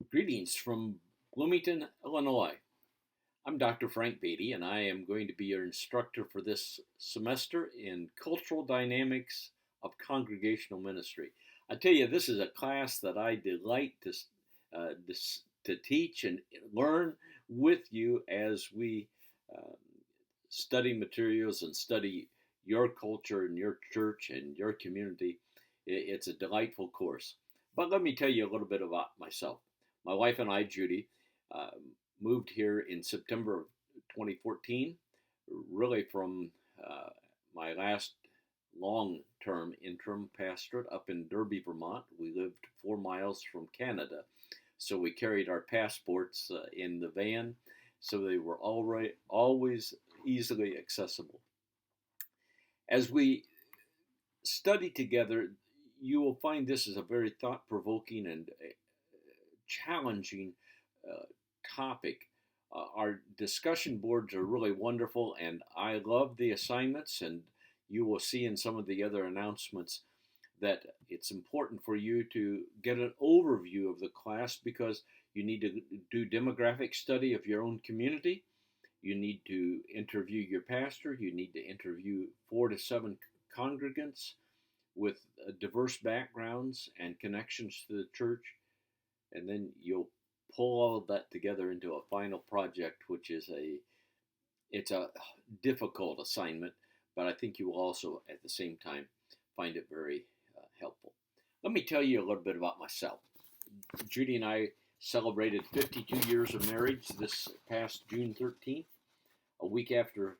Greetings from Bloomington, Illinois. I'm Dr. Frank Beaty, and I am going to be your instructor for this semester in Cultural Dynamics of Congregational Ministry. I tell you, this is a class that I delight to teach and learn with you as we uh, study materials and study your culture and your church and your community. It's a delightful course. But let me tell you a little bit about myself. My wife and I, Judy, uh, moved here in September of 2014, really from uh, my last long term interim pastorate up in Derby, Vermont. We lived 4 miles from Canada, so we carried our passports in the van, so they were always easily accessible. As we study together, you will find this is a very thought provoking and challenging uh, topic. Our discussion boards are really wonderful, and I love the assignments. And you will see in some of the other announcements that it's important for you to get an overview of the class because you need to do demographic study of your own community. You need to interview your pastor. You need to interview 4 to 7 congregants with diverse backgrounds and connections to the church, and then you'll pull all of that together into a final project, which is it's a difficult assignment, but I think you will also at the same time find it very helpful. Let me tell you a little bit about myself. Judy and I celebrated 52 years of marriage this past June 13th, a week after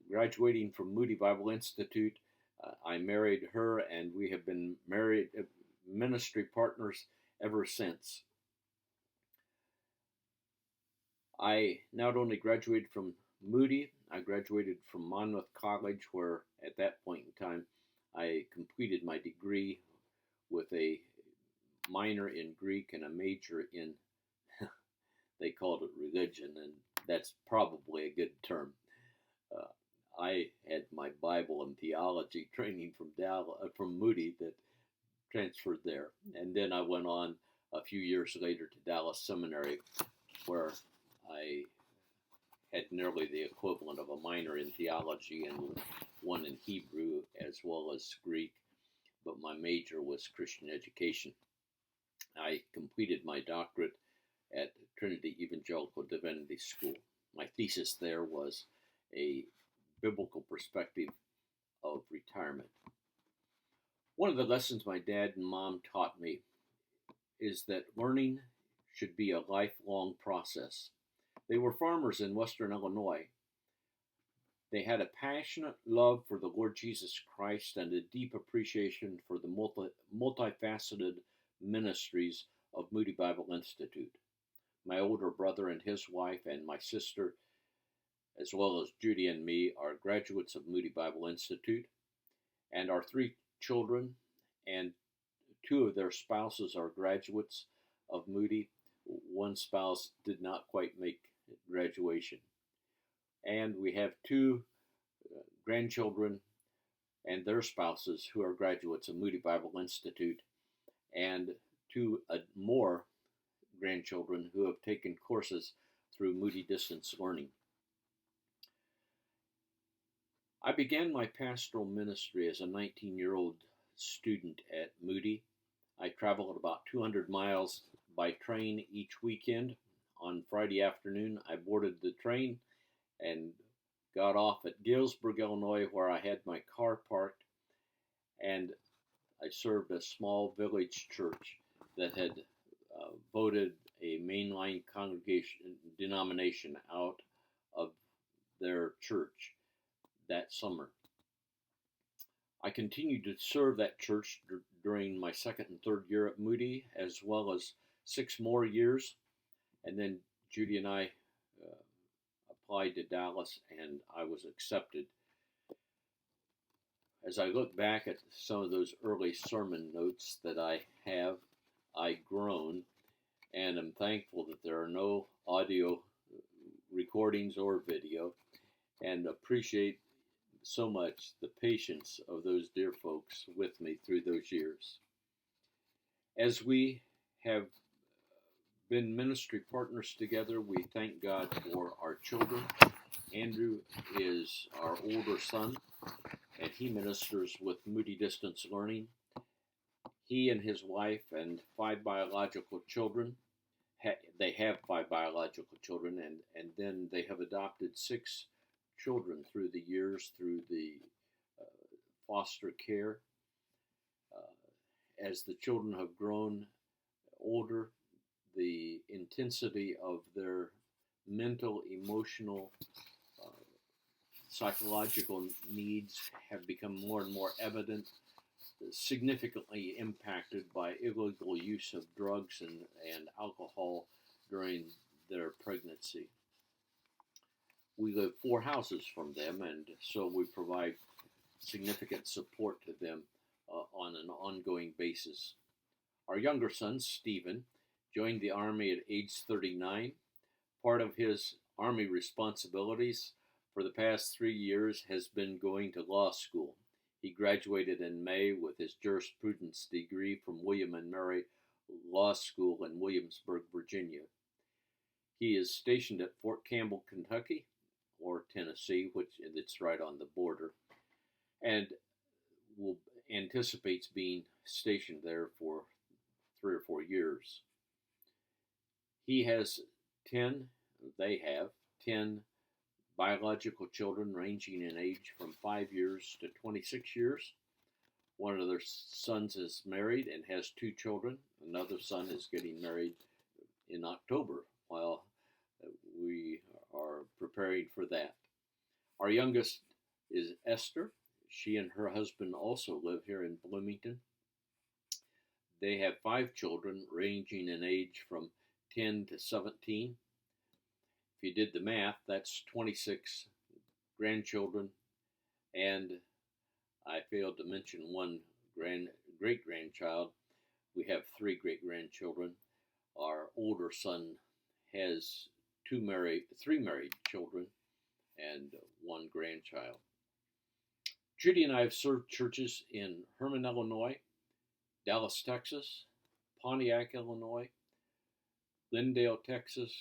graduating from Moody Bible Institute. I married her, and we have been married ministry partners ever since. I not only graduated from Moody, I graduated from Monmouth College, where at that point in time I completed my degree with a minor in Greek and a major in, they called it religion, and that's probably a good term. Uh, I had my Bible and theology training from Moody that transferred there, and then I went on a few years later to Dallas Seminary, where I had nearly the equivalent of a minor in theology and one in Hebrew as well as Greek, but my major was Christian education. I completed my doctorate at Trinity Evangelical Divinity School. My thesis there was a biblical perspective of retirement. One of the lessons my dad and mom taught me is that learning should be a lifelong process. They were farmers in western Illinois. They had a passionate love for the Lord Jesus Christ and a deep appreciation for the multifaceted ministries of Moody Bible Institute. My older brother and his wife and my sister, as well as Judy and me, are graduates of Moody Bible Institute, and our 3 children and 2 of their spouses are graduates of Moody. One spouse did not quite make graduation. And we have 2 grandchildren and their spouses who are graduates of Moody Bible Institute, and 2 more grandchildren who have taken courses through Moody Distance Learning. I began my pastoral ministry as a 19-year-old student at Moody. I traveled about 200 miles by train each weekend. On Friday afternoon, I boarded the train and got off at Galesburg, Illinois, where I had my car parked, and I served a small village church that had voted a mainline congregation denomination out of their church that summer. I continued to serve that church during my second and third year at Moody, as well as 6 more years, and then Judy and I applied to Dallas, and I was accepted. As I look back at some of those early sermon notes that I have, I groan and am thankful that there are no audio recordings or video, and appreciate so much the patience of those dear folks with me through those years. As we have been ministry partners together. We thank God for our children. Andrew is our older son, and he ministers with Moody Distance Learning. He and his wife and 5 biological children, they have 5 biological children, and then they have adopted 6 children through the years through the foster care. As the children have grown older, the intensity of their mental, emotional, uh, psychological needs have become more and more evident, significantly impacted by illegal use of drugs and alcohol during their pregnancy. We live 4 houses from them, and so we provide significant support to them on an ongoing basis. Our younger son, Stephen, joined the Army at age 39. Part of his Army responsibilities for the past 3 years has been going to law school. He graduated in May with his jurisprudence degree from William and Mary Law School in Williamsburg, Virginia. He is stationed at Fort Campbell, Kentucky, or Tennessee, which it's right on the border, and anticipates being stationed there for 3 or 4 years. He has 10, they have 10 biological children ranging in age from 5 years to 26 years. One of their sons is married and has 2 children. Another son is getting married in October while we are preparing for that. Our youngest is Esther. She and her husband also live here in Bloomington. They have 5 children ranging in age from 10 to 17. If you did the math, that's 26 grandchildren, and I failed to mention one great-grandchild. We have 3 great-grandchildren. Our older son has 3 married children and 1 grandchild. Judy and I have served churches in Herman, Illinois, Dallas, Texas, Pontiac, Illinois, Glendale, Texas,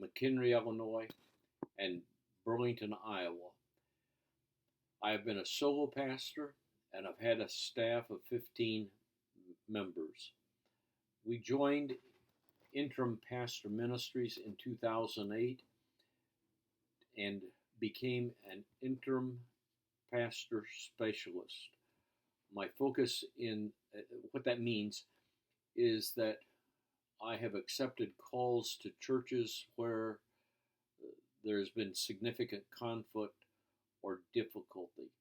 McHenry, Illinois, and Burlington, Iowa. I have been a solo pastor, and I've had a staff of 15 members. We joined Interim Pastor Ministries in 2008 and became an interim pastor specialist. My focus in what that means is that I have accepted calls to churches where there's been significant conflict or difficulty.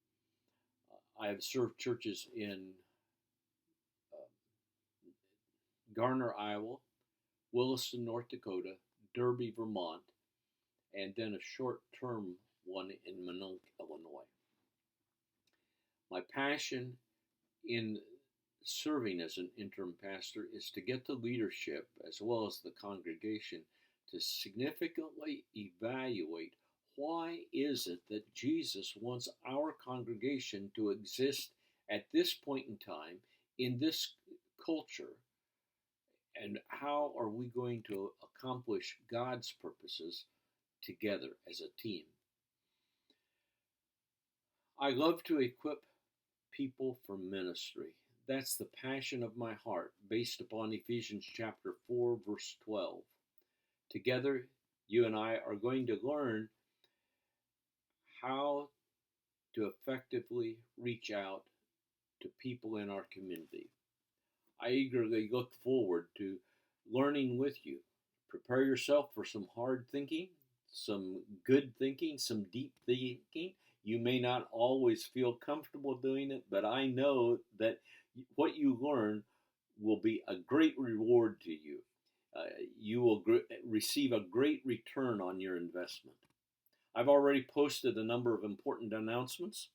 I have served churches in Garner, Iowa, Williston, North Dakota, Derby, Vermont, and then a short-term one in Minonk, Illinois. My passion in serving as an interim pastor is to get the leadership as well as the congregation to significantly evaluate why is it that Jesus wants our congregation to exist at this point in time in this culture, and how are we going to accomplish God's purposes together as a team. I love to equip people for ministry. That's the passion of my heart, based upon Ephesians chapter 4, verse 12. Together, you and I are going to learn how to effectively reach out to people in our community. I eagerly look forward to learning with you. Prepare yourself for some hard thinking, some good thinking, some deep thinking. You may not always feel comfortable doing it, but I know that what you learn will be a great reward to you. You will receive a great return on your investment. I've already posted a number of important announcements.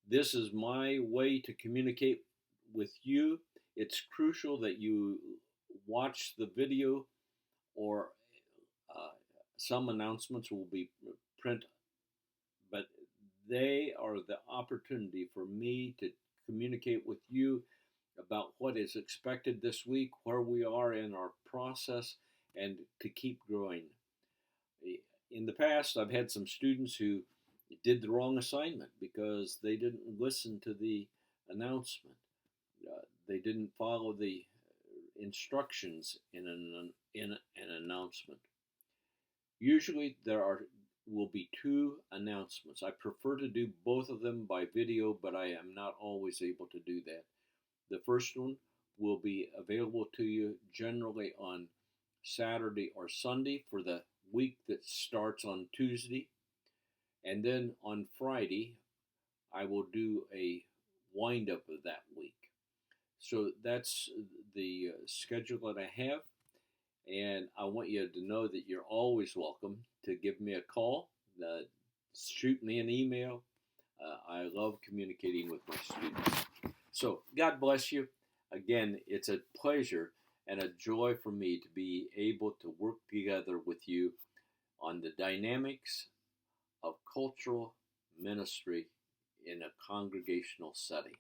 This is my way to communicate with you. It's crucial that you watch the video, or some announcements will be print, but they are the opportunity for me to communicate with you about what is expected this week, where we are in our process, and to keep growing. In the past, I've had some students who did the wrong assignment because they didn't listen to the announcement. They didn't follow the instructions in an announcement. Usually, will be two announcements. I prefer to do both of them by video, but I am not always able to do that. The first one will be available to you generally on Saturday or Sunday for the week that starts on Tuesday. And then on Friday, I will do a wind up of that week. So that's the schedule that I have. And I want you to know that you're always welcome to give me a call, shoot me an email. I love communicating with my students. So God bless you. Again, it's a pleasure and a joy for me to be able to work together with you on the dynamics of cultural ministry in a congregational setting.